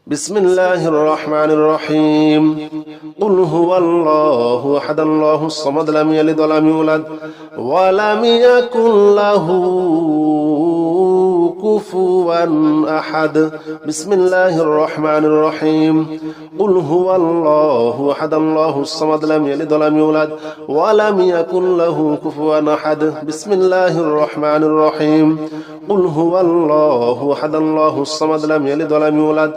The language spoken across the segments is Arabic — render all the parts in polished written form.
بسم الله الرحمن الرحيم قل هو الله أحد الله الصمد لم يلد ولم يولد ولم يكن له كفوا أحد بسم الله الرحمن الرحيم قل هو الله أحد الله الصمد لم يلد ولم يولد ولم يكن له كفوا أحد بسم الله الرحمن الرحيم قل هو الله أحد الله الصمد لم يلد ولم يولد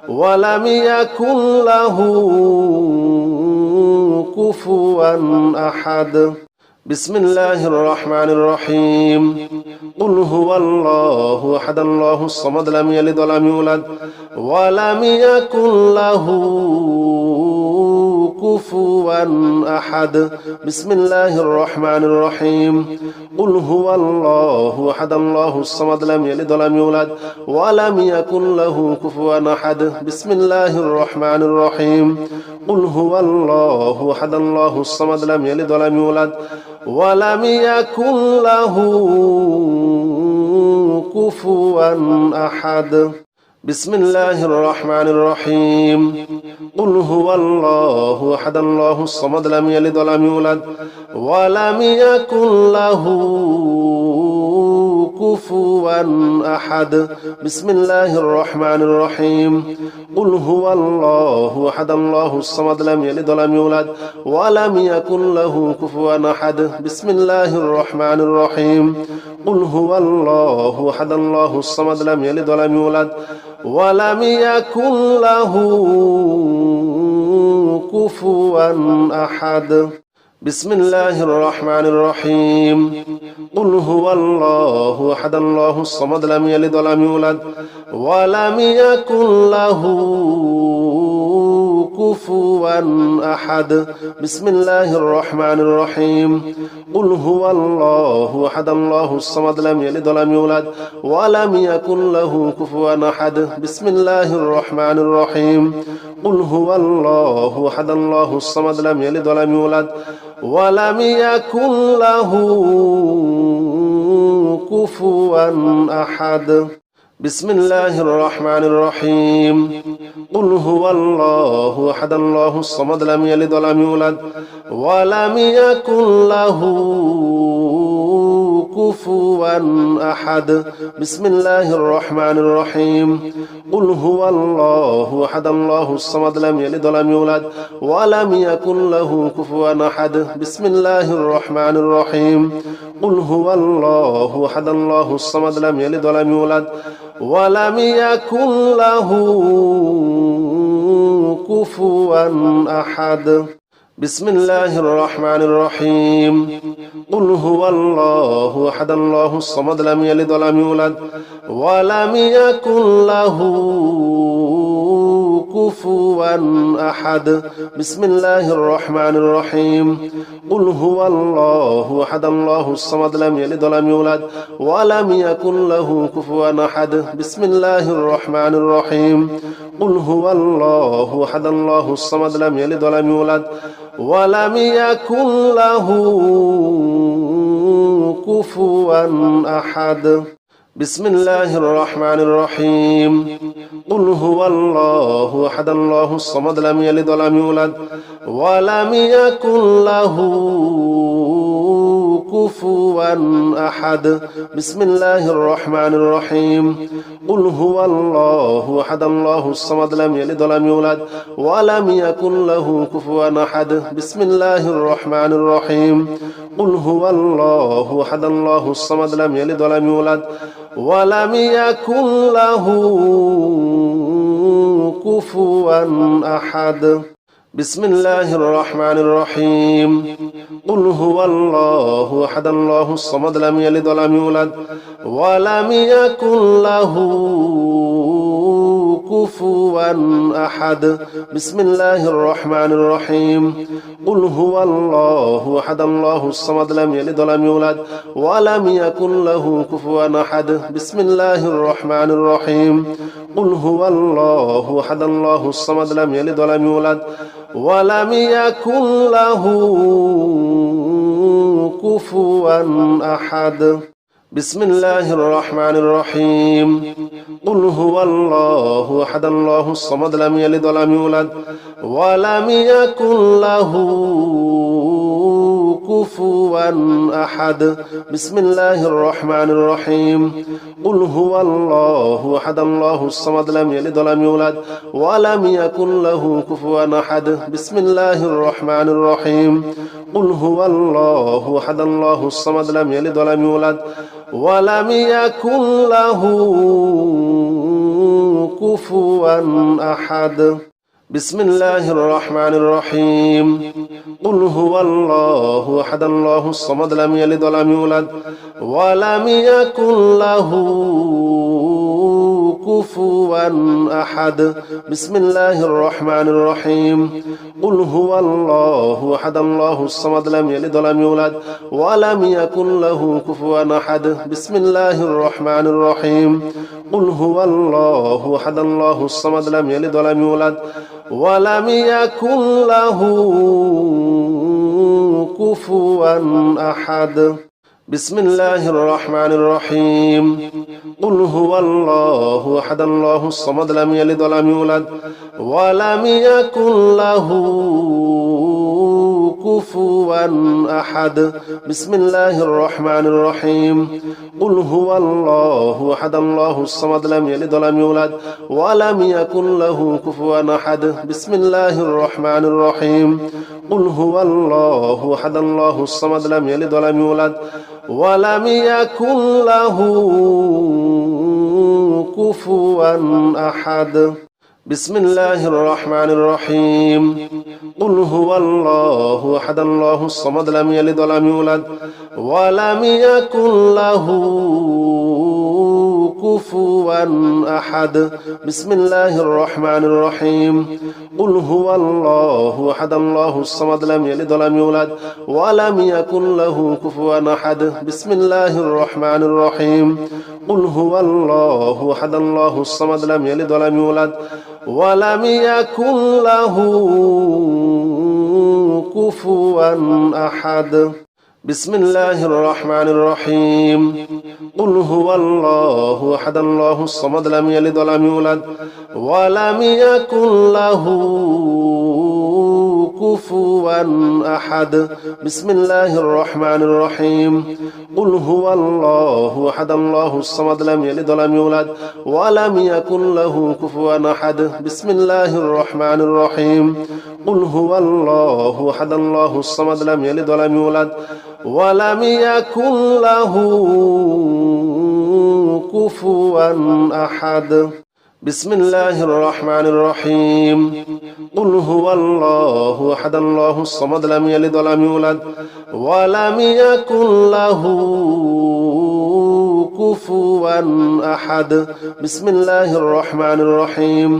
ولم يكن له كفوا أحد بسم الله الرحمن الرحيم قل هو الله أحد الله الصمد لم يلد ولم يولد ولم يكن له كفوا أحد بسم الله الرحمن الرحيم قل هو الله أحد الله الصمد لم يلد ولم يولد ولم يكن له كفوا أحد بسم الله الرحمن الرحيم قل هو الله أحد الله الصمد لم يلد ولم يولد ولم يكن له كفوا أحد بسم الله الرحمن الرحيم قل هو الله أحد الله الصمد لم يلد ولم يولد ولم يكن له كفوا أحد بسم الله الرحمن الرحيم قل هو الله أحد الله الصمد لم يلد ولم يولد ولم يكن له كفوا أحد بسم الله الرحمن الرحيم قل هو الله أحد الله الصمد لم يلد ولم يولد ولم يكن له كفوا أحد بسم الله الرحمن الرحيم قل هو الله أحد الله الصمد لم يلد ولم يولد ولم يكن له كفوا أحد بسم الله الرحمن الرحيم قل هو الله أحد الله الصمد لم يلد ولم يولد ولم يكن له كفوا أحد بسم الله الرحمن الرحيم قل هو الله أحد الله الصمد لم يلد ولم يولد ولم يكن له كفوا أحد بسم الله الرحمن الرحيم قل هو الله أحد الله الصمد لم يلد ولم يولد ولم يكن له كفوا أحد بسم الله الرحمن الرحيم قل هو الله أحد الله الصمد لم يلد ولم يولد ولم يكن له كفوا أحد بسم الله الرحمن الرحيم قل هو الله أحد الله الصمد لم يلد ولم يولد ولم يكن له كفوا أحد بسم الله الرحمن الرحيم قل هو الله أحد الله الصمد لم يلد ولم يولد ولم يكن له كفوا أحد بسم الله الرحمن الرحيم قل هو الله أحد الله الصمد لم يلد ولم يولد ولم يكن له كفوا أحد بسم الله الرحمن الرحيم قل هو الله أحد الله الصمد لم يلد ولم يولد ولم يكن له كفوا أحد بسم الله الرحمن الرحيم قل هو الله أحد الله الصمد لم يلد ولم يولد ولم يكن له كفوا أحد بسم الله الرحمن الرحيم قل هو الله أحد الله الصمد لم يلد ولم يولد ولم يكن له كفوا أحد بسم الله الرحمن الرحيم قل هو الله أحد الله الصمد لم يلد ولم يولد ولم يكن له كفوا أحد بسم الله الرحمن الرحيم قل هو الله أحد الله الصمد لم يلد ولم يولد ولم يكن له كفوا أحد بسم الله الرحمن الرحيم قل هو الله أحد الله الصمد لم يلد ولم يولد ولم يكن له كفوا أحد بسم الله الرحمن الرحيم قل هو الله أحد الله الصمد لم يلد ولم يولد ولم يكن له كفوا أحد بسم الله الرحمن الرحيم قل هو الله أحد الله الصمد لم يلد ولم يولد ولم يكن له كفوا أحد بسم الله الرحمن الرحيم قل هو الله أحد الله الصمد لم يلد ولم يولد ولم يكن له كفوا أحد بسم الله الرحمن الرحيم قل هو الله أحد الله الصمد لم يلد ولم يولد ولم يكن له كفوا أحد بسم الله الرحمن الرحيم قل هو الله أحد الله الصمد لم يلد ولم يولد ولم يكن له كفوا أحد بسم الله الرحمن الرحيم قل هو الله أحد الله الصمد لم يلد ولم يولد ولم يكن له كفوا أحد بسم الله الرحمن الرحيم قل هو الله أحد الله الصمد لم يلد ولم يولد ولم يكن له كفوا أحد بسم الله الرحمن الرحيم قل هو الله أحد الله الصمد لم يلد ولم يولد ولم يكن له كفوا أحد بسم الله الرحمن الرحيم قل هو الله أحد الله الصمد لم يلد ولم يولد ولم يكن له كفوا أحد بسم الله الرحمن الرحيم قل هو الله أحد الله الصمد لم يلد ولم يولد ولم يكن له كفوا أحد بسم الله الرحمن الرحيم قل هو الله أحد الله الصمد لم يلد ولم يولد ولم يكن له كفوا أحد بسم الله الرحمن الرحيم قل هو الله أحد الله الصمد لم يلد ولم يولد ولم يكن له كفوا أحد بسم الله الرحمن الرحيم قل هو الله أحد الله الصمد لم يلد ولم يولد ولم يكن له كفوا أحد بسم الله الرحمن الرحيم قل هو الله أحد الله الصمد لم يلد ولم يولد ولم يكن له كفوا أحد بسم الله الرحمن الرحيم قل هو الله أحد الله الصمد لم يلد ولم يولد ولم يكن له كفوا أحد بسم الله الرحمن الرحيم قل هو الله أحد الله الصمد لم يلد ولم يولد ولم يكن له كفوا أحد بسم الله الرحمن الرحيم قل هو الله أحد الله الصمد لم يلد ولم يولد ولم يكن له كفوا أحد بسم الله الرحمن الرحيم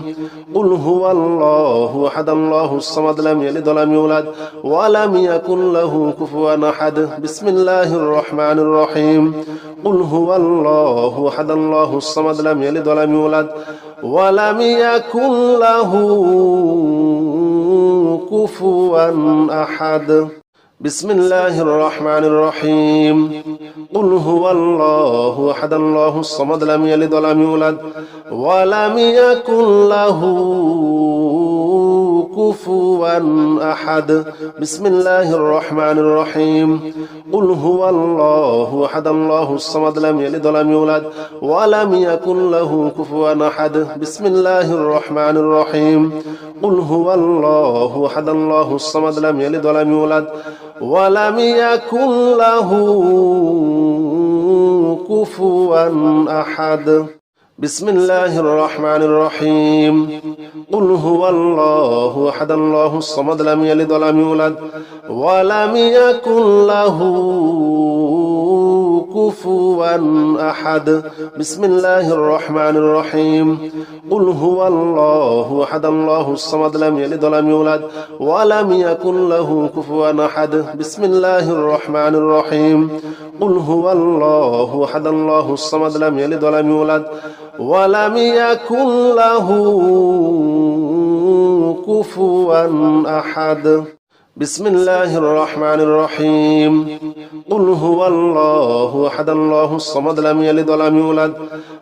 قل هو الله أحد الله الصمد لم يلد ولم يولد ولم يكن له كفوا أحد بسم الله الرحمن الرحيم قل هو الله أحد الله الصمد لم يلد ولم يولد ولم يكن له كفوا أحد بسم الله الرحمن الرحيم قل هو الله أحد الله الصمد لم يلد ولم يولد ولم يكن له كفوا أحد بسم الله الرحمن الرحيم قل هو الله أحد الله الصمد لم يلد ولم يولد ولم يكن له كفوا أحد بسم الله الرحمن الرحيم قل هو الله أحد الله الصمد لم يلد ولم يولد ولم يكن له كفوا أحد بسم الله الرحمن الرحيم قل هو الله أحد الله الصمد لم يلد ولم يولد ولم يكن له كفوا أحد بسم الله الرحمن الرحيم قل هو الله أحد الله الصمد لم يلد ولم يولد ولم يكن له كفوا أحد بسم الله الرحمن الرحيم قل هو الله أحد الله الصمد لم يلد ولم يولد ولم يكن له كفوا أحد بسم الله الرحمن الرحيم قل هو الله أحد الله الصمد لم يلد ولم يولد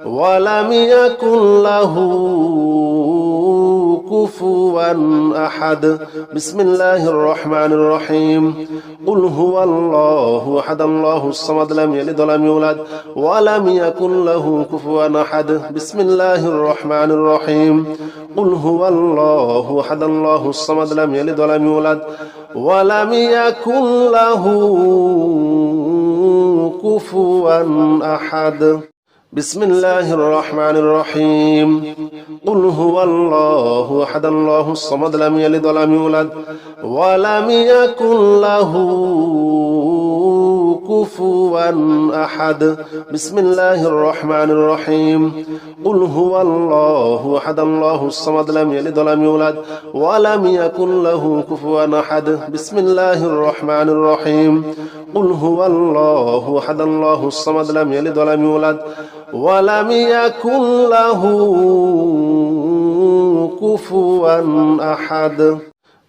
ولم يكن له كفوا أحد بسم الله الرحمن الرحيم قل هو الله أحد الله الصمد لم يلد ولم يولد ولم يكن له كفوا أحد بسم الله الرحمن الرحيم قل هو الله أحد الله الصمد لم يلد ولم يولد ولم يكن له كفوا أحد بسم الله الرحمن الرحيم قل هو الله أحد الله الصمد لم يلد ولم يولد ولم يكن له كفوا أحد بسم الله الرحمن الرحيم قل هو الله أحد الله الصمد لم يلد ولم يولد ولم يكن له كفوا أحد بسم الله الرحمن الرحيم قل هو الله أحد الله الصمد لم يلد ولم يولد ولم يكن له كفوا أحد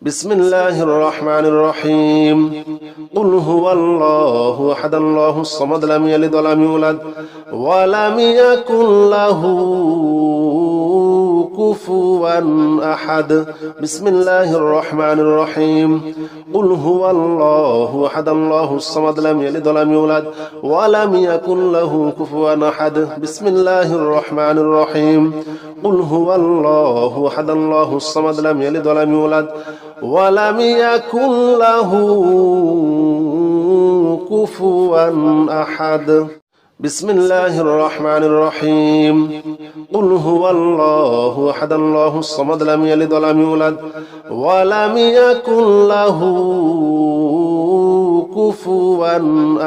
بسم الله الرحمن الرحيم قل هو الله أحد الله الصمد لم يلد ولم يولد ولم يكن له كفوا أحد بسم الله الرحمن الرحيم قل هو الله أحد الله الصمد لم يلد ولم يولد ولم يكن له كفوا أحد بسم الله الرحمن الرحيم قل هو الله أحد الله الصمد لم يلد ولم يولد ولم يكن له كفوا أحد بسم الله الرحمن الرحيم قل هو الله أحد الله الصمد لم يلد ولم يولد ولم يكن له كفوا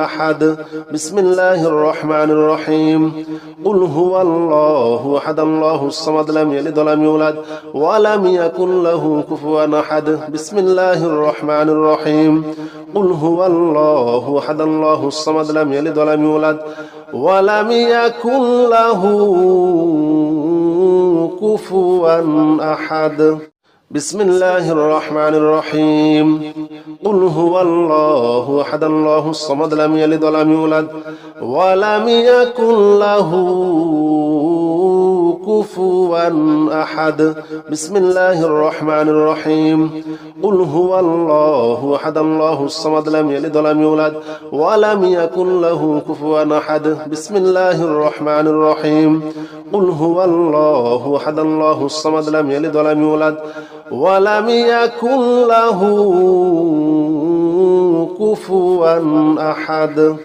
أحد بسم الله الرحمن الرحيم قل هو الله أحد الله الصمد لم يلد ولم يولد ولم يكن له كفوا أحد بسم الله الرحمن الرحيم قل هو الله أحد الله الصمد لم يلد ولم يولد ولم يكن له كفوا أحد بسم الله الرحمن الرحيم قل هو الله أحد الله الصمد لم يلد ولم يولد ولم يكن له كفوا أحد بسم الله الرحمن الرحيم قل هو الله أحد الله الصمد لم يلد ولم يولد ولم يكن له كفوا أحد بسم الله الرحمن الرحيم قل هو الله أحد الله الصمد لم يلد ولم يولد ولم يكن له كفوا أحد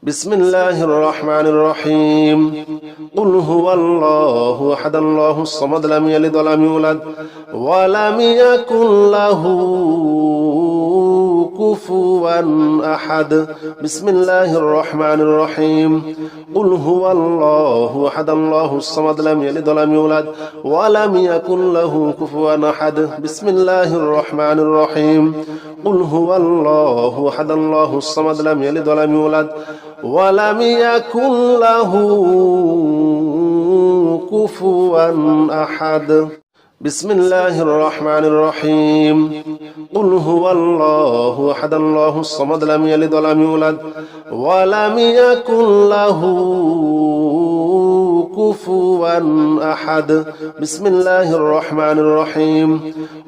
بسم الله الرحمن الرحيم قل هو الله أحد الله الصمد لم يلد ولم يولد ولم يكن له كفوا أحد بسم الله الرحمن الرحيم قل هو الله أحد الله الصمد لم يلد ولم يولد ولم يكن له كفوا أحد بسم الله الرحمن الرحيم قل هو الله أحد الله الصمد لم يلد ولم يولد ولم يكن له كفوا أحد بسم الله الرحمن الرحيم قل هو الله أحد الله الصمد لم يلد ولم يولد ولم يكن له كفوا أحد بسم الله الرحمن الرحيم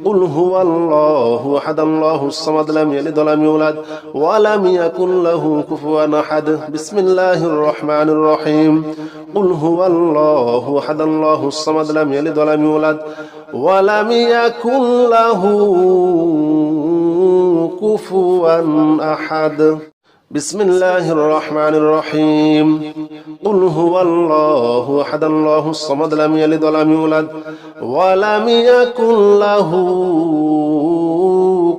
قل هو الله أحد الله الصمد لم يلد ولم يولد ولم يكن له كفوا أحد بسم الله الرحمن الرحيم قل هو الله أحد الله الصمد لم يلد ولم يولد ولم يكن له كفوا أحد بسم الله الرحمن الرحيم قل هو الله أحد الله الصمد لم يلد ولم يولد ولم يكن له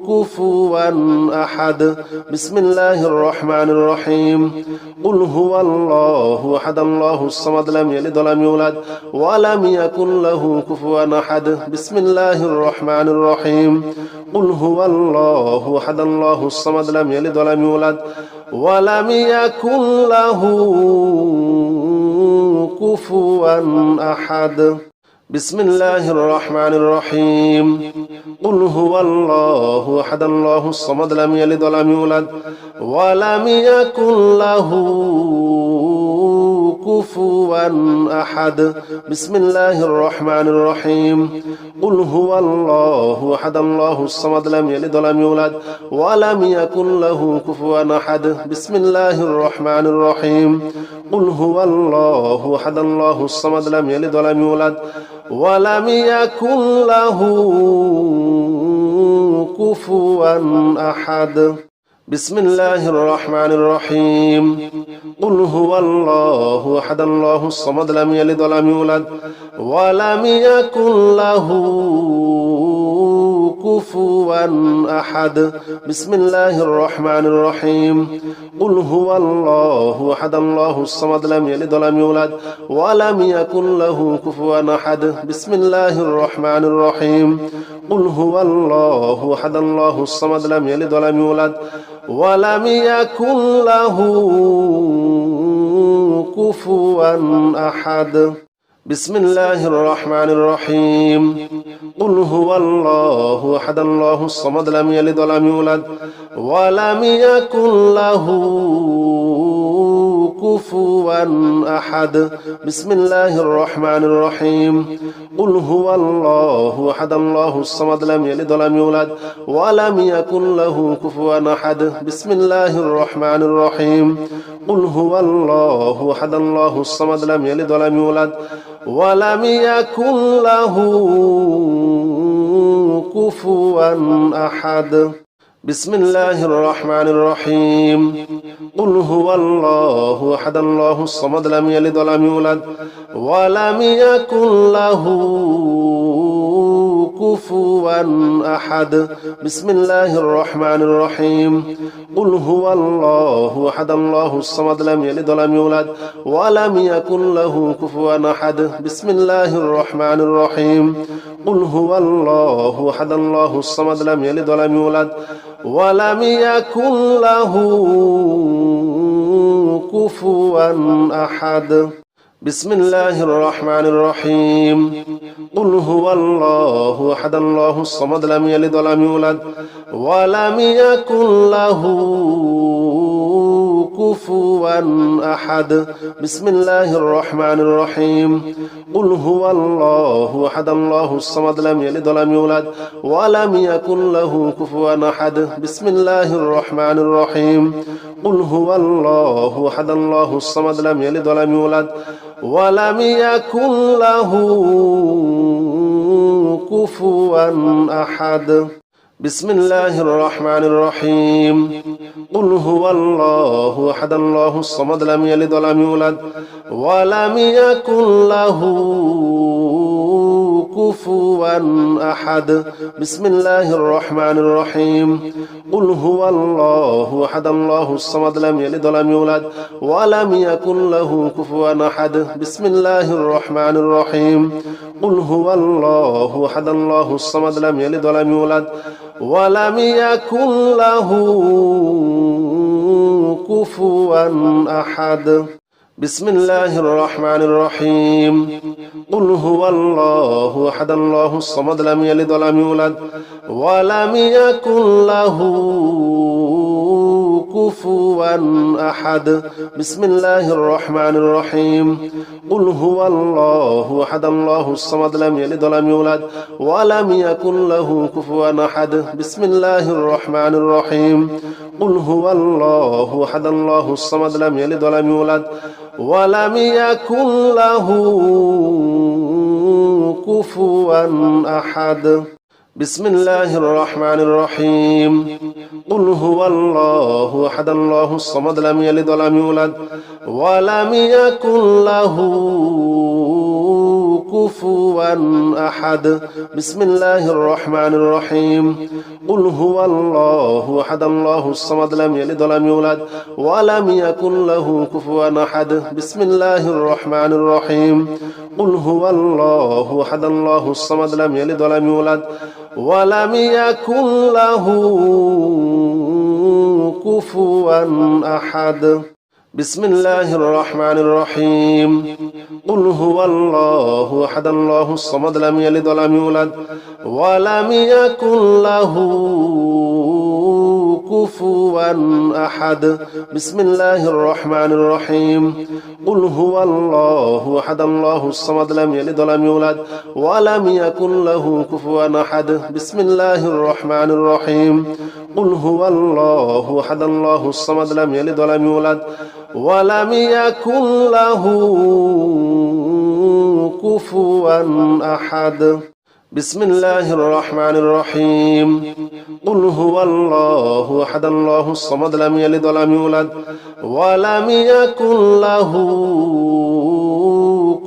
كفوا أحد بسم الله الرحمن الرحيم قل هو الله أحد الله الصمد لم يلد ولم يولد ولم يكن له كفوا أحد بسم الله الرحمن الرحيم قل هو الله أحد الله الصمد لم يلد ولم يولد ولم يكن له كفوا أحد بسم الله الرحمن الرحيم قل هو الله أحد الله الصمد لم يلد ولم يولد ولم يكن له كفوا أحد بسم الله الرحمن الرحيم قل هو الله أحد الله الصمد لم يلد ولم يولد ولم يكن له كفوا أحد بسم الله الرحمن الرحيم قل هو الله أحد الله الصمد لم يلد ولم يولد ولم يكن له كفوا أحد بسم الله الرحمن الرحيم قل هو الله أحد الله الصمد لم يلد ولم يولد ولم يكن له كفوا أحد بسم الله الرحمن الرحيم قل هو الله أحد الله الصمد لم يلد ولم يولد ولم يكن له كفوا أحد بسم الله الرحمن الرحيم قل هو الله أحد الله الصمد لم يلد ولم يولد ولم يكن له كفوا أحد بسم الله الرحمن الرحيم قل هو الله أحد الله الصمد لم يلد ولم يولد ولم يكن له كفوا أحد بسم الله الرحمن الرحيم قل هو الله أحد الله الصمد لم يلد ولم يولد ولم يكن له كفوا أحد بسم الله الرحمن الرحيم قل هو الله أحد الله الصمد لم يلد ولم يولد ولم يكن له كفوا أحد بسم الله الرحمن الرحيم قل هو الله أحد الله الصمد لم يلد ولم يولد ولم يكن له كفوا أحد بسم الله الرحمن الرحيم قل هو الله أحد الله الصمد لم يلد ولم يولد ولم يكن له كفوا أحد بسم الله الرحمن الرحيم قل هو الله أحد الله الصمد لم يلد ولم يولد ولم يكن له كفوا أحد بسم الله الرحمن الرحيم قل هو الله أحد الله الصمد لم يلد ولم يولد ولم يكن له كفوا أحد بسم الله الرحمن الرحيم قل هو الله أحد الله الصمد لم يلد ولم يولد ولم يكن له كفوا أحد بسم الله الرحمن الرحيم قل هو الله أحد الله الصمد لم يلد ولم يولد ولم يكن له كفوا أحد بسم الله الرحمن الرحيم قل هو الله أحد الله الصمد لم يلد ولم يولد ولم يكن له كفوا أحد بسم الله الرحمن الرحيم قل هو الله أحد الله الصمد لم يلد ولم يولد ولم يكن له كفوا أحد بسم الله الرحمن الرحيم قل هو الله أحد الله الصمد لم يلد ولم يولد ولم يكن له كفوا أحد بسم الله الرحمن الرحيم قل هو الله أحد الله الصمد لم يلد ولم يولد ولم يكن له كفوا أحد بسم الله الرحمن الرحيم قل هو الله أحد الله الصمد لم يلد ولم يولد ولم يكن له كفوا أحد بسم الله الرحمن الرحيم قل هو الله أحد الله الصمد لم يلد ولم يولد ولم يكن له كفوا أحد بسم الله الرحمن الرحيم قل هو الله أحد الله الصمد لم يلد ولم يولد ولم يكن له كفوا أحد بسم الله الرحمن الرحيم قل هو الله أحد الله الصمد لم يلد ولم يولد ولم يكن له كفوا أحد بسم الله الرحمن الرحيم قل هو الله أحد الله الصمد لم يلد ولم يولد ولم يكن له كفوا أحد بسم الله الرحمن الرحيم قل هو الله أحد الله الصمد لم يلد ولم يولد ولم يكن له كفوا أحد بسم الله الرحمن الرحيم قل هو الله أحد الله الصمد لم يلد ولم يولد ولم يكن له كفوا أحد بسم الله الرحمن الرحيم قل هو الله أحد الله الصمد لم يلد ولم يولد ولم يكن له كفوا أحد بسم الله الرحمن الرحيم قل هو الله أحد الله الصمد لم يلد ولم يولد ولم يكن له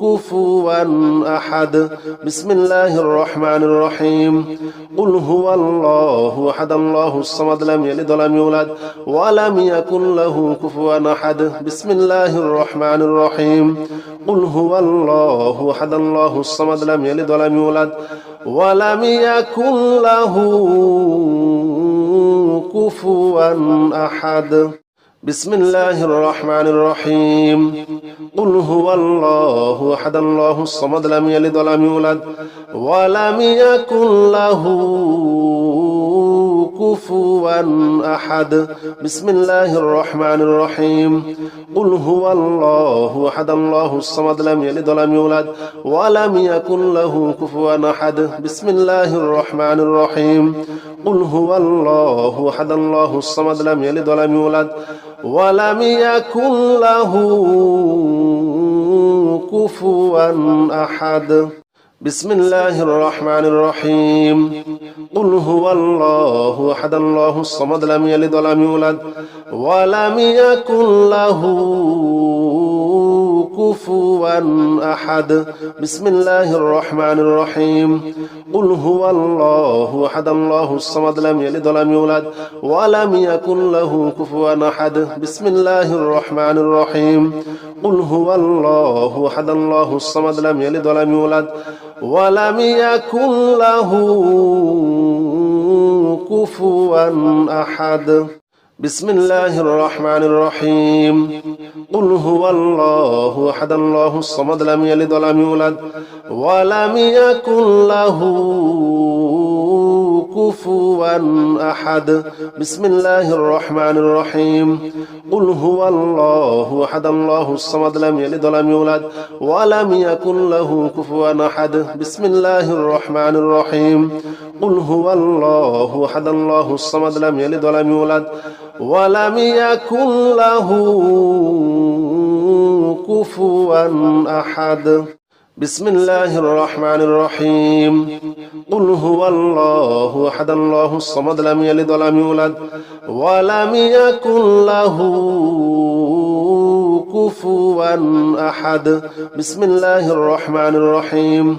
كفوا أحد بسم الله الرحمن الرحيم قل هو الله أحد الله الصمد لم يلد ولم يولد ولم يكن له كفوا أحد بسم الله الرحمن الرحيم قل هو الله أحد الله الصمد لم يلد ولم يولد ولم يكن له كفوا أحد بسم الله الرحمن الرحيم قل هو الله أحد الله الصمد لم يلد ولم يولد ولم يكن له كفوا أحد بسم الله الرحمن الرحيم قل هو الله أحد الله الصمد لم يلد ولم يولد ولم يكن له كفوا أحد بسم الله الرحمن الرحيم قل هو الله أحد الله الصمد لم يلد ولم يولد ولم يكن له كفوا أحد بسم الله الرحمن الرحيم قل هو الله أحد الله الصمد لم يلد ولم يولد ولم يكن له كفوا أحد بسم الله الرحمن الرحيم قل هو الله أحد الله الصمد لم يلد ولم يولد ولم يكن له كفوا أحد بسم الله الرحمن الرحيم قل هو الله أحد الله الصمد لم يلد ولم يولد ولم يكن له كفوا أحد بسم الله الرحمن الرحيم قل هو الله أحد الله الصمد لم يلد ولم يولد ولم يكن له كفوا أحد بسم الله الرحمن الرحيم قل هو الله أحد الله الصمد لم يلد ولم يولد ولم يكن له كفوا أحد بسم الله الرحمن الرحيم قل هو الله أحد الله الصمد لم يلد ولم يولد ولم يكن له كفوا أحد بسم الله الرحمن الرحيم قل هو الله أحد الله الصمد لم يلد ولم يولد ولم يكن له كفوا أحد بسم الله الرحمن الرحيم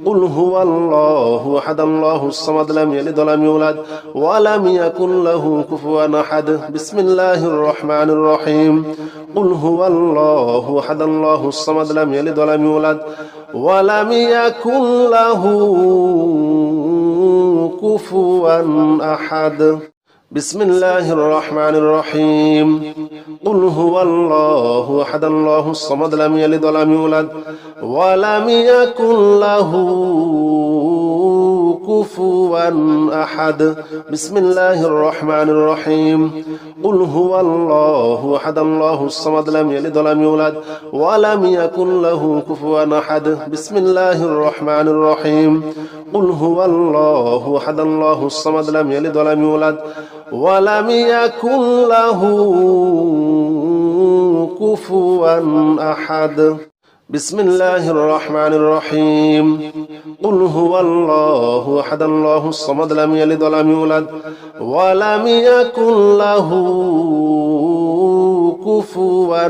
قل هو الله أحد الله الصمد لم يلد ولم يولد ولم يكن له كفوا أحد بسم الله الرحمن الرحيم قل هو الله أحد الله الصمد لم يلد ولم يولد ولم يكن له كفوا أحد بسم الله الرحمن الرحيم قل هو الله أحد الله الصمد لم يلد ولم يولد ولم يكن له كفوا أحد بسم الله الرحمن الرحيم قل هو الله أحد الله الصمد لم يلد ولم يولد ولم يكن له كفوا أحد بسم الله الرحمن الرحيم قل هو الله أحد الله الصمد لم يلد ولم يولد ولم يكن له كفوا أحد بسم الله الرحمن الرحيم قل هو الله أحد الله الصمد لم يلد ولم يولد ولم يكن له كفوا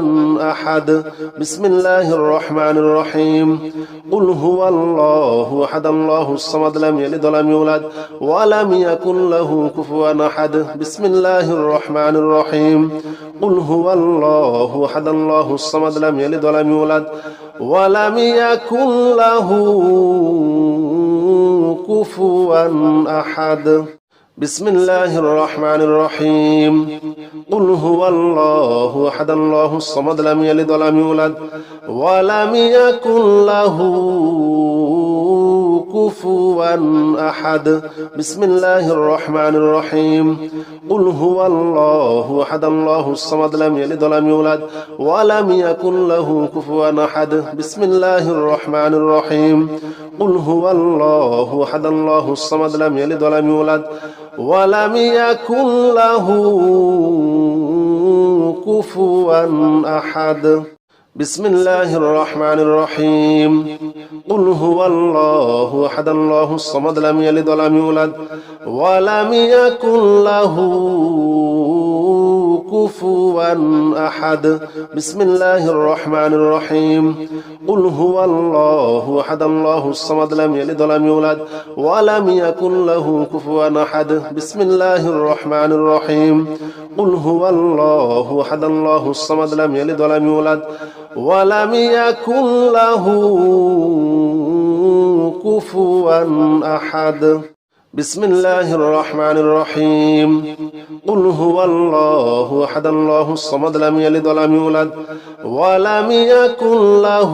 أحد بسم الله الرحمن الرحيم قل هو الله أحد الله الصمد لم يلد ولم يولد ولم يكن له كفوا أحد بسم الله الرحمن الرحيم قل هو الله أحد الله الصمد لم يلد ولم يولد ولم يكن له كفوا أحد بسم الله الرحمن الرحيم قل هو الله أحد الله الصمد لم يلد ولم يولد ولم يكن له كفوا أحد بسم الله الرحمن الرحيم قل هو الله أحد الله الصمد لم يلد ولم يولد ولم يكن له كفوا أحد بسم الله الرحمن الرحيم قل هو الله أحد الله الصمد لم يلد ولم يولد ولم يكن له كفوا أحد بسم الله الرحمن الرحيم قل هو الله أحد الله الصمد لم يلد ولم يولد ولم يكن له كفوا أحد بسم الله الرحمن الرحيم قل هو الله أحد الله الصمد لم يلد ولم يولد ولم يكن له كفوا أحد بسم الله الرحمن الرحيم قل هو الله أحد الله الصمد لم يلد ولم يولد ولم يكن له كفوا أحد بسم الله الرحمن الرحيم قل هو الله أحد الله الصمد لم يلد ولم يولد ولم يكن له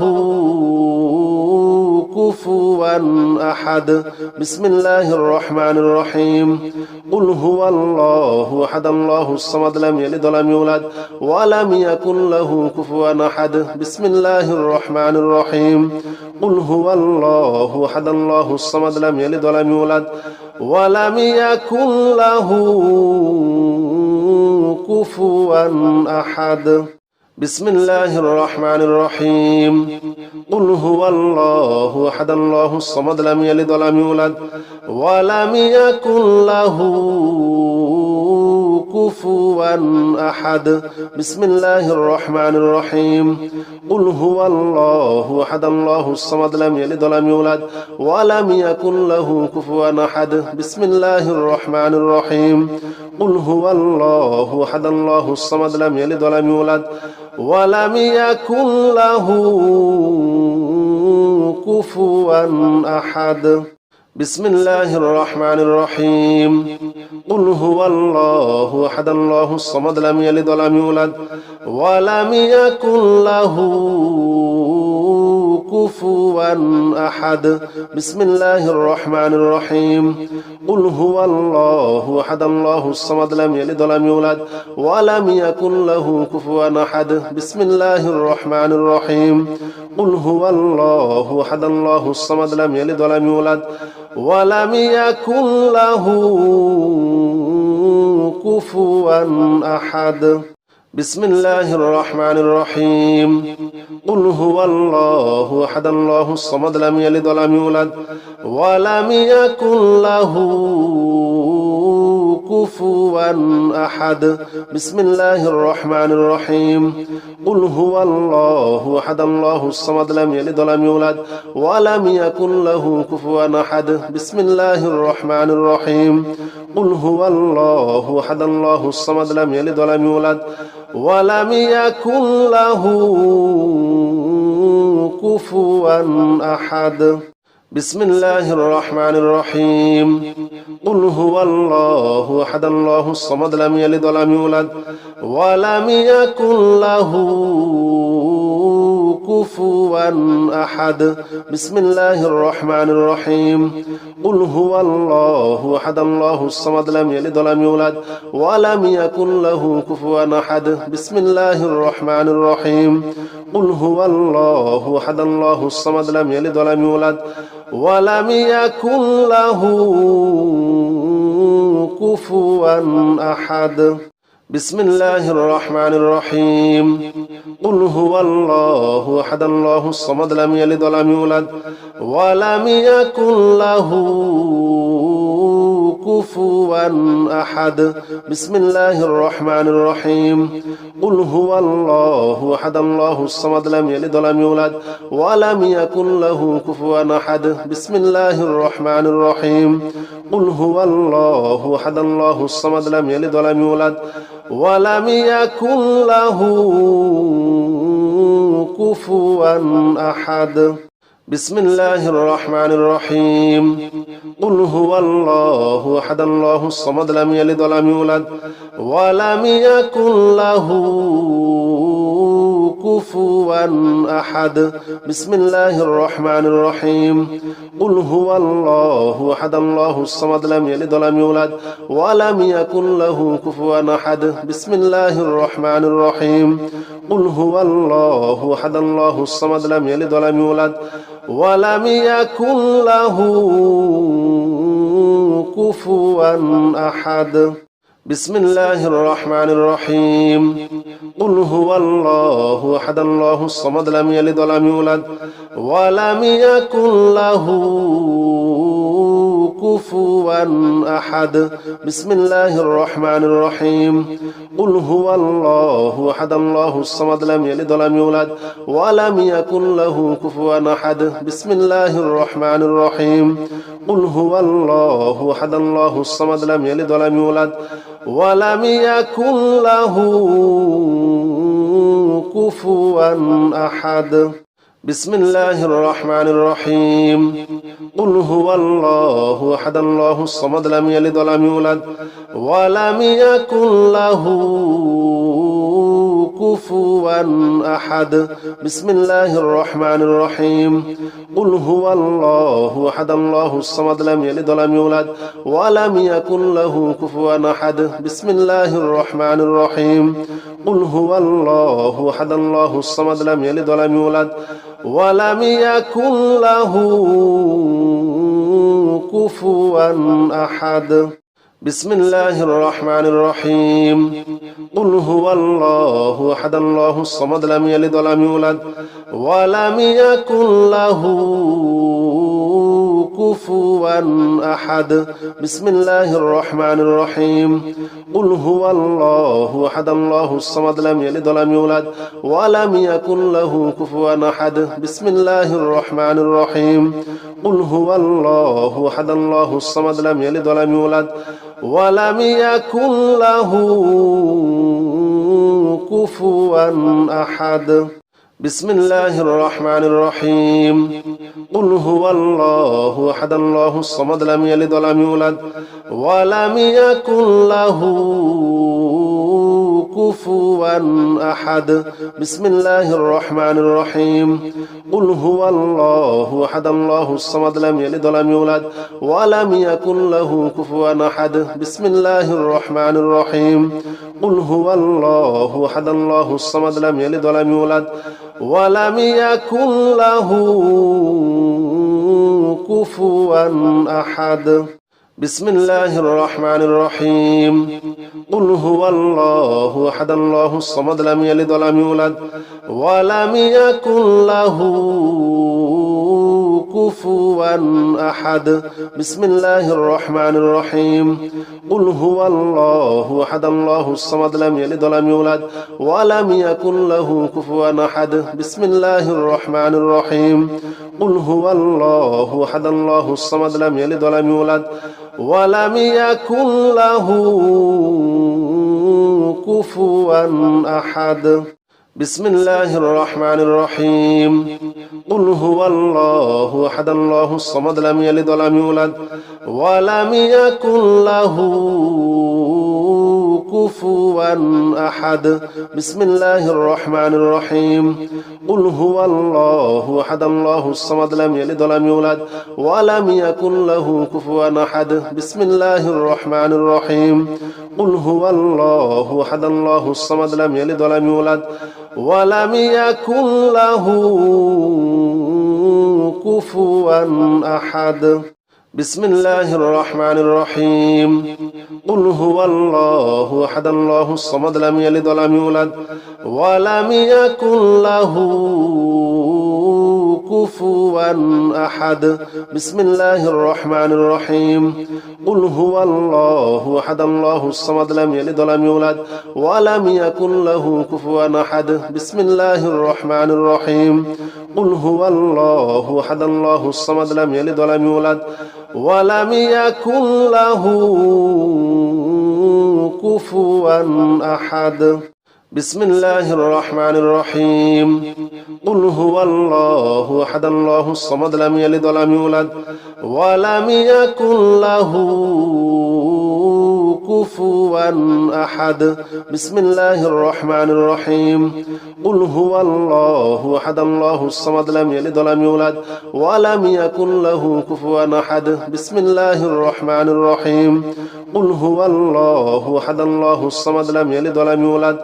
كفوا أحد بسم الله الرحمن الرحيم قل هو الله أحد الله الصمد لم يلد ولم يولد ولم يكن له كفوا أحد بسم الله الرحمن الرحيم قل هو الله أحد الله الصمد لم يلد ولم يولد ولم يكن له كفوا أحد بسم الله الرحمن الرحيم قل هو الله أحد الله الصمد لم يلد ولم يولد ولم يكن له كفوا أحد بسم الله الرحمن الرحيم قل هو الله أحد الله الصمد لم يلد ولم يولد ولم يكن له كفوا أحد بسم الله الرحمن الرحيم قل هو الله أحد الله الصمد لم يلد ولم يولد ولم يكن له كفوا أحد بسم الله الرحمن الرحيم قل هو الله أحد الله الصمد لم يلد ولم يولد ولم يكن له كفوا أحد بسم الله الرحمن الرحيم قل هو الله أحد الله الصمد لم يلد ولم يولد ولم يكن له كفوا أحد بسم الله الرحمن الرحيم قل هو الله أحد الله الصمد لم يلد ولم يولد ولم يكن له كفوا أحد بسم الله الرحمن الرحيم قل هو الله أحد الله الصمد لم يلد ولم يولد ولم يكن له كفوا أحد بسم الله الرحمن الرحيم قل هو الله أحد الله الصمد لم يلد ولم يولد ولم يكن له كفوا أحد بسم الله الرحمن الرحيم قل هو الله أحد الله الصمد لم يلد ولم يولد ولم يكن له كفوا أحد بسم الله الرحمن الرحيم قل هو الله أحد الله الصمد لم يلد ولم يولد ولم يكن له كفوا أحد بسم الله الرحمن الرحيم قل هو الله أحد الله الصمد لم يلد ولم يولد ولم يكن له كفوا أحد بسم الله الرحمن الرحيم قل هو الله أحد الله الصمد لم يلد ولم يولد ولم يكن له كفوا أحد بسم الله الرحمن الرحيم قل هو الله أحد الله الصمد لم يلد ولم يولد ولم يكن له كفوا أحد بسم الله الرحمن الرحيم قل هو الله أحد الله الصمد لم يلد ولم يولد ولم يكن له كفوا أحد بسم الله الرحمن الرحيم قل هو الله أحد الله الصمد لم يلد ولم يولد ولم يكن له كفوا أحد بسم الله الرحمن الرحيم قل هو الله أحد الله الصمد لم يلد ولم يولد ولم يكن له كفوا أحد بسم الله الرحمن الرحيم قل هو الله أحد الله الصمد لم يلد ولم يولد ولم يكن له كفوا أحد بسم الله الرحمن الرحيم قل هو الله أحد الله الصمد لم يلد ولم يولد ولم يكن له كفوا أحد بسم الله الرحمن الرحيم قل هو الله أحد الله الصمد لم يلد ولم يولد ولم يكن له كفوا أحد بسم الله الرحمن الرحيم قل هو الله أحد الله الصمد لم يلد ولم يولد ولم يكن له كفوا أحد بسم الله الرحمن الرحيم قل هو الله أحد الله الصمد لم يلد ولم يولد ولم يكن له كفوا أحد بسم الله الرحمن الرحيم قل هو الله أحد الله الصمد لم يلد ولم يولد ولم يكن له كفوا أحد بسم الله الرحمن الرحيم قل هو الله أحد الله الصمد لم يلد ولم يولد ولم يكن له كفوا أحد بسم الله الرحمن الرحيم قل هو الله أحد الله الصمد لم يلد ولم يولد ولم يكن له كفوا أحد بسم الله الرحمن الرحيم قل هو الله أحد الله الصمد لم يلد ولم يولد ولم يكن له كفوا أحد بسم الله الرحمن الرحيم قل هو الله أحد الله الصمد لم يلد ولم يولد ولم يكن له كفوا أحد بسم الله الرحمن الرحيم قل هو الله أحد الله الصمد لم يلد ولم يولد ولم يكن له كفوا أحد بسم الله الرحمن الرحيم قل هو الله أحد الله الصمد لم يلد ولم يولد ولم يكن له كفوا أحد بسم الله الرحمن الرحيم قل هو الله أحد الله الصمد لم يلد ولم يولد ولم يكن له كفوا أحد بسم الله الرحمن الرحيم قل هو الله أحد الله الصمد لم يلد ولم يولد ولم يكن له كفوا أحد بسم الله الرحمن الرحيم قل هو الله أحد الله الصمد لم يلد ولم يولد ولم يكن له كفوا أحد بسم الله الرحمن الرحيم قل هو الله أحد الله الصمد لم يلد ولم يولد ولم يكن له كفوا أحد بسم الله الرحمن الرحيم قل هو الله أحد الله الصمد لم يلد ولم يولد ولم يكن له كفوا أحد بسم الله الرحمن الرحيم قل هو الله أحد الله الصمد لم يلد ولم يولد ولم يكن له كفوا أحد بسم الله الرحمن الرحيم قل هو الله أحد الله الصمد لم يلد ولم يولد ولم يكن له كفوا أحد بسم الله الرحمن الرحيم قل هو الله أحد الله الصمد لم يلد ولم يولد ولم يكن له كفوا أحد بسم الله الرحمن الرحيم قل هو الله أحد الله الصمد لم يلد ولم يولد ولم يكن له كفوا أحد بسم الله الرحمن الرحيم قل هو الله أحد الله الصمد لم يلد ولم يولد ولم يكن له كفوا أحد بسم الله الرحمن الرحيم قل هو الله أحد الله الصمد لم يلد ولم يولد ولم يكن له كفوا أحد بسم الله الرحمن الرحيم قل هو الله أحد الله الصمد لم يلد ولم يولد ولم يكن له كفوا أحد بسم الله الرحمن الرحيم قل هو الله أحد الله الصمد لم يلد ولم يولد ولم يكن له كفوا أحد بسم الله الرحمن الرحيم قل هو الله أحد الله الصمد لم يلد ولم يولد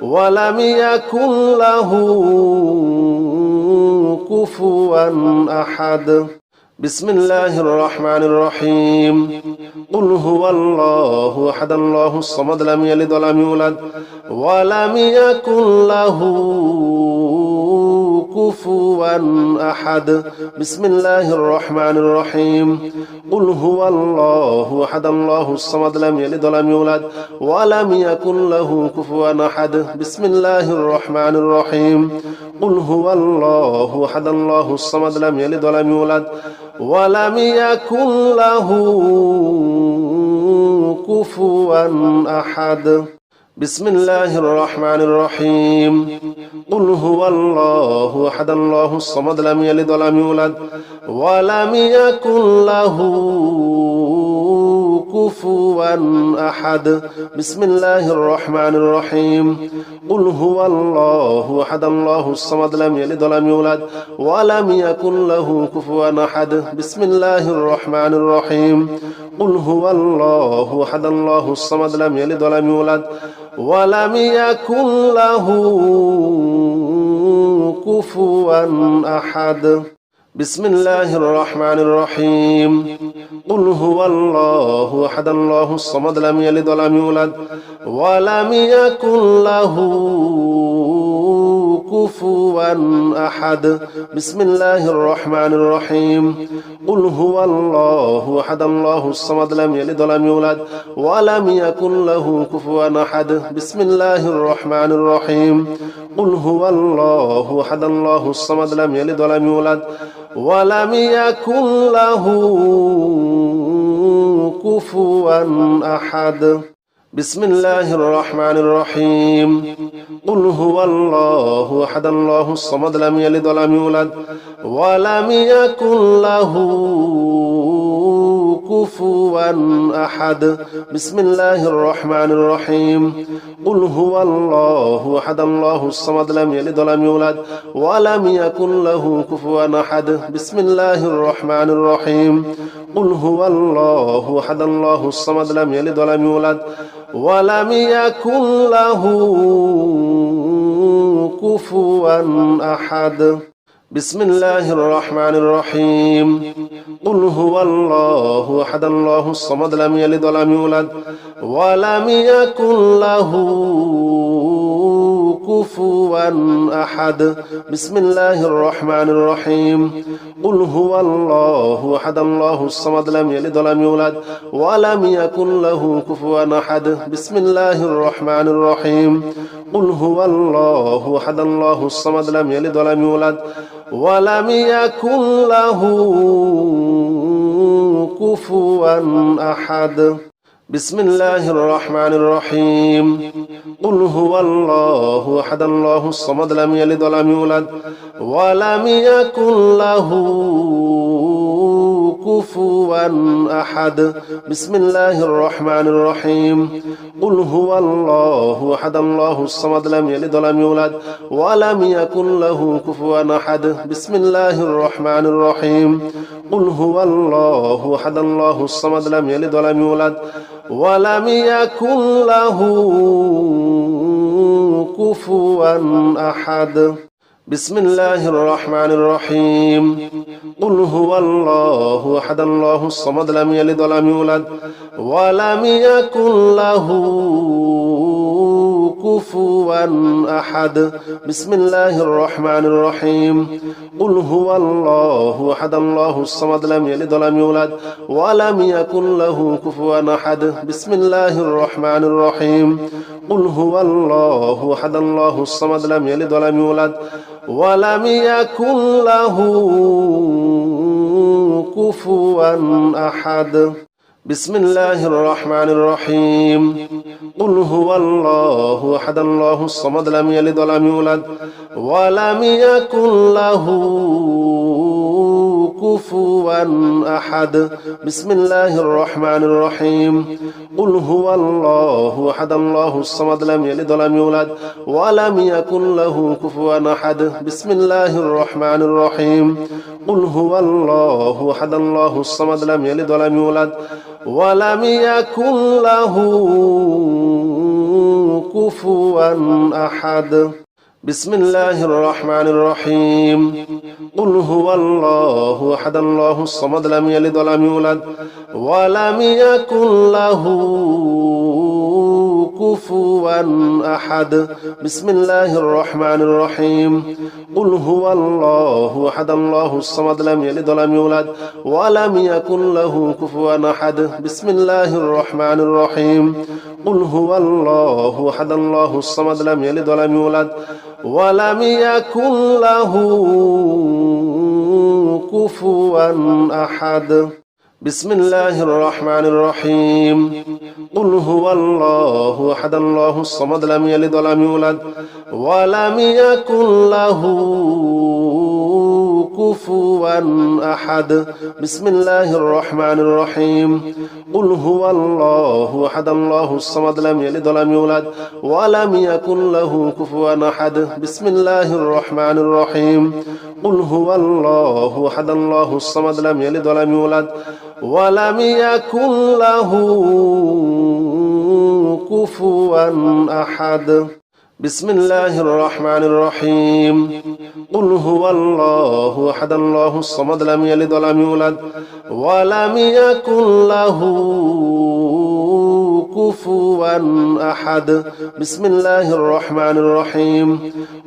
ولم يكن له كفوا أحد بسم الله الرحمن الرحيم قل هو الله أحد الله الصمد لم يلد ولم يولد ولم يكن له كفوا أحد بسم الله الرحمن الرحيم قل هو الله أحد الله الصمد لم يلد ولم يولد ولم يكن له كفوا أحد بسم الله الرحمن الرحيم قل هو الله أحد الله الصمد لم يلد ولم يولد ولم يكن له كفوا أحد بسم الله الرحمن الرحيم قل هو الله أحد الله الصمد لم يلد ولم يولد ولم يكن له كفوا أحد بسم الله الرحمن الرحيم قل هو الله أحد الله الصمد لم يلد ولم يولد ولم يكن له كفوا أحد بسم الله الرحمن الرحيم قل هو الله أحد الله الصمد لم يلد ولم يولد ولم يكن له كفوا أحد بسم الله الرحمن الرحيم قل هو الله أحد الله الصمد لم يلد ولم يولد ولم يكن له كفوا أحد بسم الله الرحمن الرحيم قل هو الله أحد الله الصمد لم يلد ولم يولد ولم يكن له كفوا أحد بسم الله الرحمن الرحيم قل هو الله أحد الله الصمد لم يلد ولم يولد ولم يكن له كفوا أحد بسم الله الرحمن الرحيم قل هو الله أحد الله الصمد لم يلد ولم يولد ولم يكن له كفوا أحد بسم الله الرحمن الرحيم قل هو الله أحد الله الصمد لم يلد ولم يولد ولم يكن له كفوا أحد بسم الله الرحمن الرحيم قل هو الله أحد الله الصمد لم يلد ولم يولد ولم يكن له كفوا أحد بسم الله الرحمن الرحيم قل هو الله أحد الله الصمد لم يلد ولم يولد ولم يكن له كفوا أحد بسم الله الرحمن الرحيم قل هو الله أحد الله الصمد لم يلد ولم يولد ولم يكن له كفوا أحد بسم الله الرحمن الرحيم قل هو الله أحد الله الصمد لم يلد ولم يولد ولم يكن له كفوا أحد بسم الله الرحمن الرحيم قل هو الله أحد الله الصمد لم يلد ولم يولد ولم يكن له كفوا أحد بسم الله الرحمن الرحيم قل هو الله أحد الله الصمد لم يلد ولم يولد ولم يكن له كفوا أحد بسم الله الرحمن الرحيم قل هو الله أحد الله الصمد لم يلد ولم يولد ولم يكن له كفوا أحد بسم الله الرحمن الرحيم قل هو الله أحد الله الصمد لم يلد ولم يولد ولم يكن له كفوا أحد بسم الله الرحمن الرحيم قل هو الله أحد الله الصمد لم يلد ولم يولد ولم يكن له كفوا أحد بسم الله الرحمن الرحيم قل هو الله أحد الله الصمد لم يلد ولم يولد ولم يكن له كفوا أحد بسم الله الرحمن الرحيم قل هو الله أحد الله الصمد لم يلد ولم يولد ولم يكن له كفوا أحد بسم الله الرحمن الرحيم قل هو الله أحد الله الصمد لم يلد ولم يولد ولم يكن له كفوا أحد بسم الله الرحمن الرحيم قل هو الله أحد الله الصمد لم يلد ولم يولد ولم يكن له كفوا أحد بسم الله الرحمن الرحيم قل هو الله أحد الله الصمد لم يلد ولم يولد ولم يكن له كفوا أحد بسم الله الرحمن الرحيم قل هو الله أحد الله الصمد لم يلد ولم يولد ولم يكن له كفوا أحد بسم الله الرحمن الرحيم قل هو الله أحد الله الصمد لم يلد ولم يولد ولم يكن له كفوا أحد بسم الله الرحمن الرحيم قل هو الله أحد الله الصمد لم يلد ولم يولد ولم يكن له كفوا أحد بسم الله الرحمن الرحيم قل هو الله أحد الله الصمد لم يلد ولم يولد ولم يكن له كفوا أحد بسم الله الرحمن الرحيم قل هو الله أحد الله الصمد لم يلد ولم يولد ولم يكن له كفوا أحد بسم الله الرحمن الرحيم قل هو الله أحد الله الصمد لم يلد ولم يولد ولم يكن له كفوا أحد بسم الله الرحمن الرحيم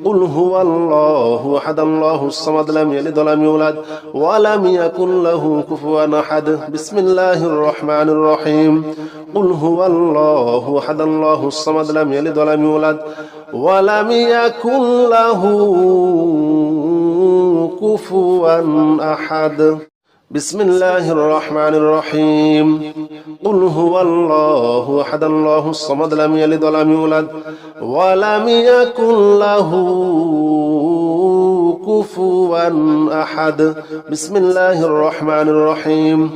قل هو الله أحد الله الصمد لم يلد ولم يولد ولم يكن له كفوا أحد بسم الله الرحمن الرحيم قل هو الله أحد الله الصمد لم يلد ولم يولد ولم يكن له كفوا أحد بسم الله الرحمن الرحيم قل هو الله أحد الله الصمد لم يلد ولم يولد ولم يكن له كفوا أحد بسم الله الرحمن الرحيم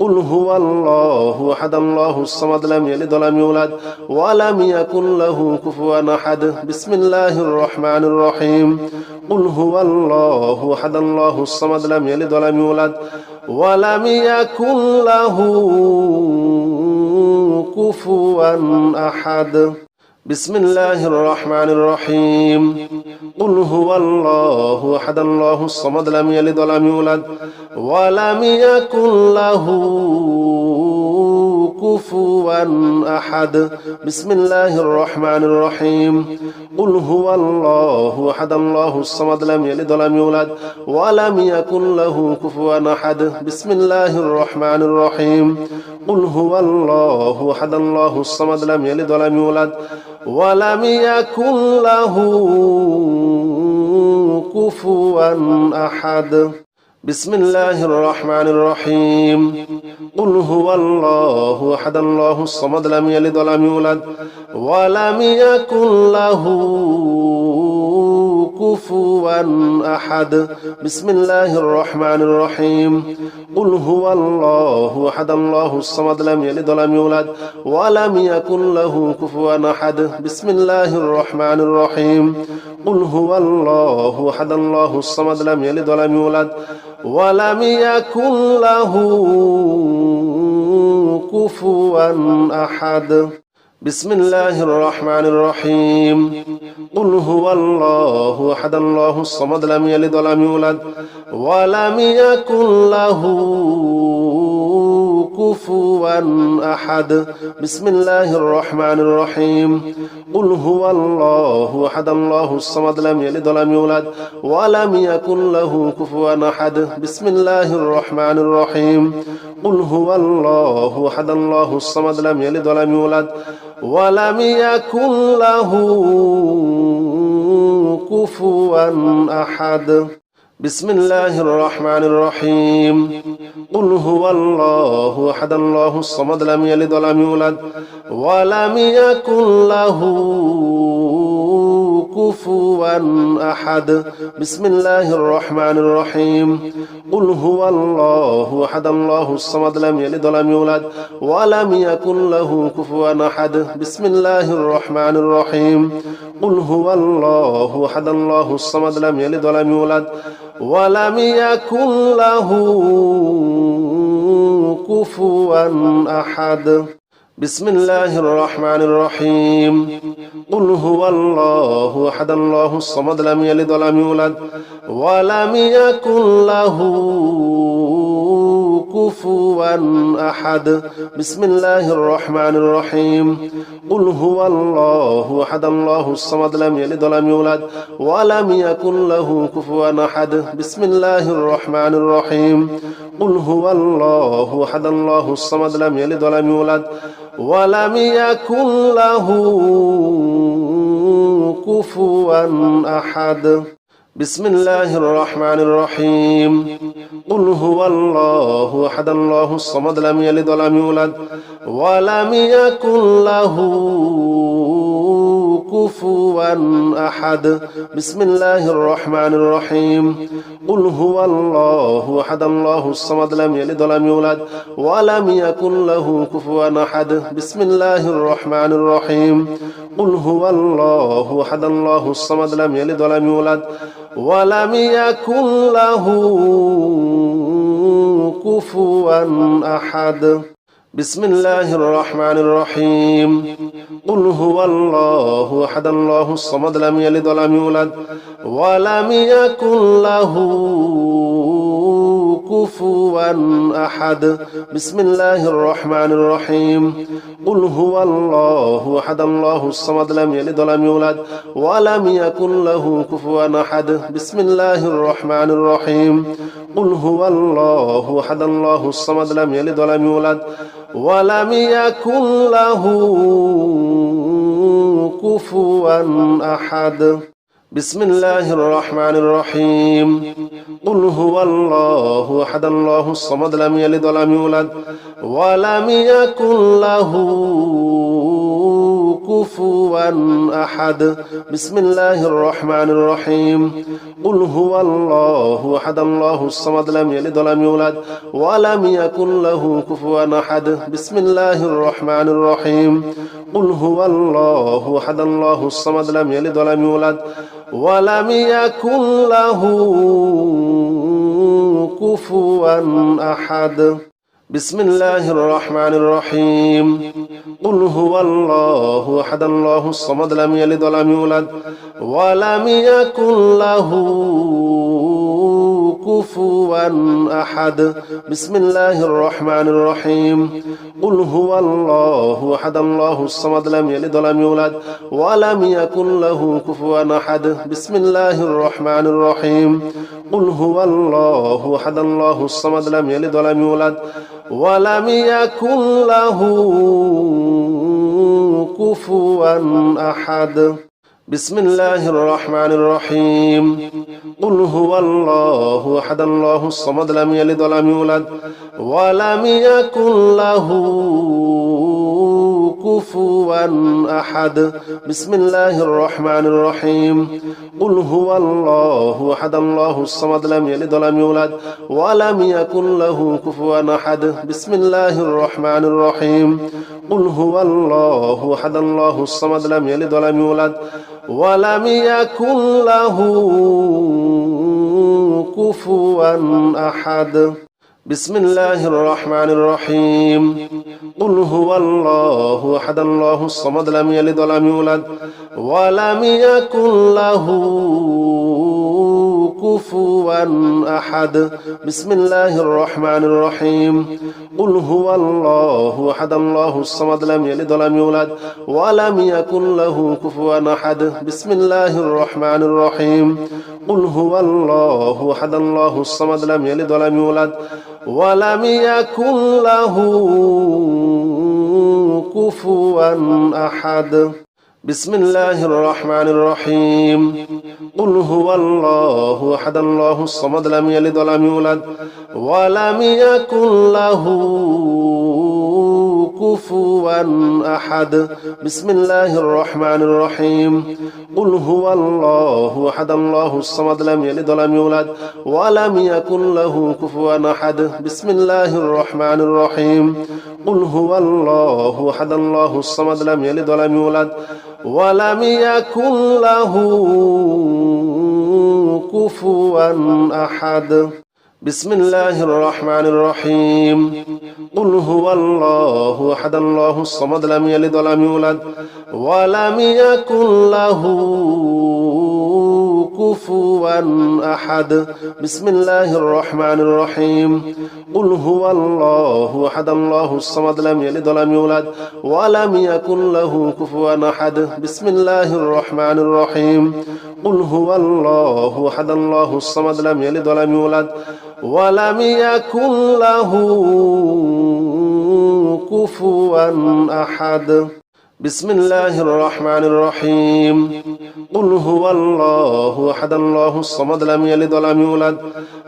قل هو الله أحد الله الصمد لم يلد ولم يولد ولم يكن له كفوا أحد بسم الله الرحمن الرحيم قل هو الله أحد الله الصمد لم يلد ولم يولد ولم يكن له كفوا أحد بسم الله الرحمن الرحيم قل هو الله أحد الله الصمد لم يلد ولم يولد ولم يكن له كفوا أحد بسم الله الرحمن الرحيم قل هو الله أحد الله الصمد لم يلد ولم يولد ولم يكن له كفوا أحد بسم الله الرحمن الرحيم قل هو الله أحد الله الصمد لم يلد ولم يولد ولم يكن له كفوا أحد بسم الله الرحمن الرحيم قل هو الله أحد الله الصمد لم يلد ولم يولد ولم يكن له كفوا أحد بسم الله الرحمن الرحيم قل هو الله أحد الله الصمد لم يلد ولم يولد ولم يكن له كفوا أحد بسم الله الرحمن الرحيم قل هو الله أحد الله الصمد لم يلد ولم يولد ولم يكن له كفوا أحد بسم الله الرحمن الرحيم قل هو الله أحد الله الصمد لم يلد ولم يولد ولم يكن له كفوا أحد بسم الله الرحمن الرحيم قل هو الله أحد الله الصمد لم يلد ولم يولد ولم يكن له كفوا أحد بسم الله الرحمن الرحيم قل هو الله أحد الله الصمد لم يلد ولم يولد ولم يكن له كفوا أحد بسم الله الرحمن الرحيم قل هو الله أحد الله الصمد لم يلد ولم يولد ولم يكن له كفوا أحد بسم الله الرحمن الرحيم قل هو الله أحد الله الصمد لم يلد ولم يولد ولم يكن له كفوا أحد بسم الله الرحمن الرحيم قل هو الله أحد الله الصمد لم يلد ولم يولد ولم يكن له كفوا أحد بسم الله الرحمن الرحيم قل هو الله أحد الله الصمد لم يلد ولم يولد ولم يكن له كفوا أحد بسم الله الرحمن الرحيم قل هو الله أحد الله الصمد لم يلد ولم يولد ولم يكن له كفوا أحد بسم الله الرحمن الرحيم قل هو الله أحد الله الصمد لم يلد ولم يولد ولم يكن له كفوا أحد بسم الله الرحمن الرحيم قل هو الله أحد الله الصمد لم يلد ولم يولد ولم يكن له كفوا أحد بسم الله الرحمن الرحيم قل هو الله أحد الله الصمد لم يلد ولم يولد ولم يكن له كفوا أحد بسم الله الرحمن الرحيم قل هو الله أحد الله الصمد لم يلد ولم يولد ولم يكن له كفوا أحد بسم الله الرحمن الرحيم قل هو الله أحد الله الصمد لم يلد ولم يولد ولم يكن له كفوا أحد بسم الله الرحمن الرحيم قل هو الله أحد الله الصمد لم يلد ولم يولد ولم يكن له كفوا أحد بسم الله الرحمن الرحيم قل هو الله أحد الله الصمد لم يلد ولم يولد ولم يكن له كفوا أحد بسم الله الرحمن الرحيم قل هو الله أحد الله الصمد لم يلد ولم يولد ولم يكن له كفوا أحد بسم الله الرحمن الرحيم قل هو الله أحد الله الصمد لم يلد ولم يولد ولم يكن له كفوا أحد بسم الله الرحمن الرحيم قل هو الله أحد الله الصمد لم يلد ولم يولد ولم يكن له كفوا أحد بسم الله الرحمن الرحيم قل هو الله أحد الله الصمد لم يلد ولم يولد ولم يكن له كفوا أحد بسم الله الرحمن الرحيم قل هو الله أحد الله الصمد لم يلد ولم يولد ولم يكن له كفوا أحد بسم الله الرحمن الرحيم قل هو الله أحد الله الصمد لم يلد ولم يولد ولم يكن له كفوا أحد بسم الله الرحمن الرحيم قل هو الله أحد الله الصمد لم يلد ولم يولد ولم يكن له كفوا أحد بسم الله الرحمن الرحيم قل هو الله أحد الله الصمد لم يلد ولم يولد ولم يكن له كفوا أحد بسم الله الرحمن الرحيم قل هو الله أحد الله الصمد لم يلد ولم يولد ولم يكن له كفوا أحد بسم الله الرحمن الرحيم قل هو الله أحد الله الصمد لم يلد ولم يولد ولم يكن له كفوا أحد بسم الله الرحمن الرحيم قل هو الله أحد الله الصمد لم يلد ولم يولد ولم يكن له كفوا أحد بسم الله الرحمن الرحيم قل هو الله أحد الله الصمد لم يلد ولم يولد ولم يكن له كفوا أحد بسم الله الرحمن الرحيم قل هو الله أحد الله الصمد لم يلد ولم يولد ولم يكن له كفوا أحد بسم الله الرحمن الرحيم قل هو الله أحد الله الصمد لم يلد ولم يولد ولم يكن له كفوا أحد بسم الله الرحمن الرحيم قل هو الله أحد الله الصمد لم يلد ولم يولد ولم يكن له كفوا أحد بسم الله الرحمن الرحيم قل هو الله أحد الله الصمد لم يلد ولم يولد ولم يكن له كفوا أحد بسم الله الرحمن الرحيم قل هو الله أحد الله الصمد لم يلد ولم يولد ولم يكن له كفوا أحد بسم الله الرحمن الرحيم قل هو الله أحد الله الصمد لم يلد ولم يولد ولم يكن له كفوا أحد بسم الله الرحمن الرحيم قل هو الله أحد الله الصمد لم يلد ولم يولد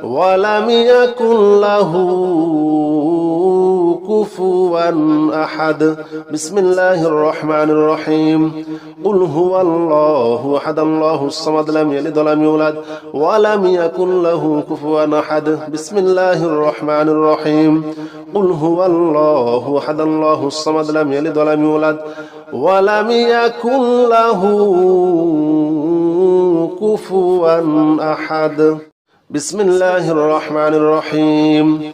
ولم يكن له كفوا أحد بسم الله الرحمن الرحيم قل هو الله أحد الله الصمد لم يلد ولم يولد ولم يكن له كفوا أحد بسم الله الرحمن الرحيم قل هو الله أحد الله الصمد لم يلد ولم يولد ولم يكن له كفوا أحد بسم الله الرحمن الرحيم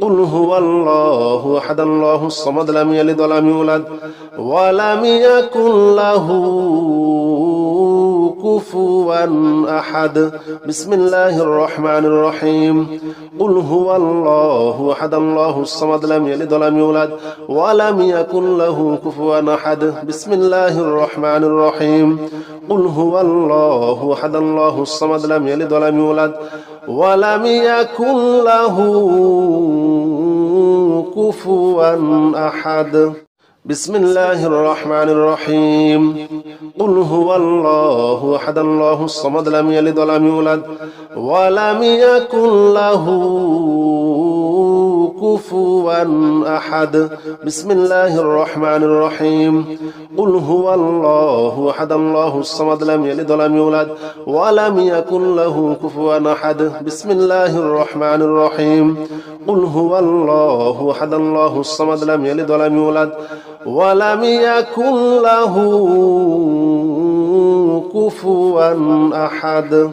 قل هو الله أحد الله الصمد لم يلد ولم يولد ولم يكن له كفوا أحد بسم الله الرحمن الرحيم قل هو الله أحد الله الصمد لم يلد ولم يولد ولم يكن له كفوا أحد بسم الله الرحمن الرحيم قل هو الله أحد الله الصمد لم يلد ولم يولد ولم يكن له كفوا أحد بسم الله الرحمن الرحيم قل هو الله أحد الله الصمد لم يلد ولم يولد ولم يكن له كفوا أحد بسم الله الرحمن الرحيم قل هو الله أحد الله الصمد لم يلد ولم يولد ولم يكن له كفوا أحد بسم الله الرحمن الرحيم قل هو الله أحد الله الصمد لم يلد ولم يولد ولم يكن له كفوا أحد